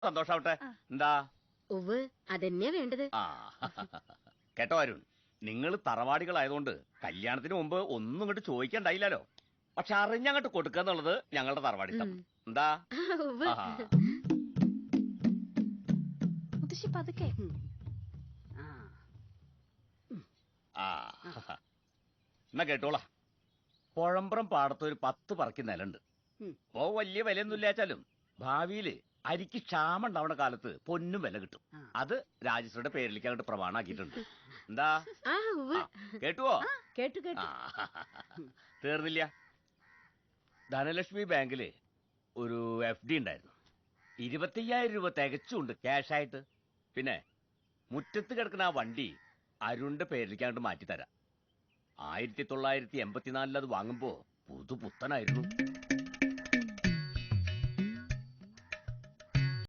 സന്തോഷാവട്ടെ. എന്താ ഉവ് അതെന്നെയാ വേണ്ടത്. ആ കേട്ടോ അരുൺ, നിങ്ങൾ തറവാടികളായതുകൊണ്ട് കല്യാണത്തിന് മുമ്പ് ഒന്നും ഇങ്ങോട്ട് ചോദിക്കണ്ടായില്ലല്ലോ. പക്ഷെ അറിഞ്ഞങ്ങോട്ട് കൊടുക്കുക എന്നുള്ളത് ഞങ്ങളുടെ തറവാടിത്തം. എന്താ ഉവ് മുത്തശ്ശി പതുക്കെ. ആ എന്നാ കേട്ടോളാ. പുഴമ്പ്രം പാടത്ത് ഒരു 10 പറക്കി നിലണ്ട്. ഓ വലിയ വിലയൊന്നും ഇല്ലാച്ചാലും ഭാവിയില് അരിക്ക് ക്ഷാമം ഉണ്ടാവുന്ന കാലത്ത് പൊന്നും വില കിട്ടും. അത് രാജശ്രീയുടെ പേരിലേക്ക് അങ്ങോട്ട് പ്രമാണാക്കിയിട്ടുണ്ട്. എന്താ കേട്ടുവോ? കേട്ടു കേട്ടു. തീർന്നില്ല. ധനലക്ഷ്മി ബാങ്കില് ഒരു FD ഉണ്ടായിരുന്നു. 25,000 രൂപ തികച്ചുണ്ട് ക്യാഷായിട്ട്. പിന്നെ മുറ്റത്ത് കിടക്കുന്ന ആ വണ്ടി അരുണിന്റെ പേരിലേക്ക് അങ്ങോട്ട് മാറ്റിത്തരാം. 1984 അത് വാങ്ങുമ്പോ പുതുപുത്തനായിരുന്നു.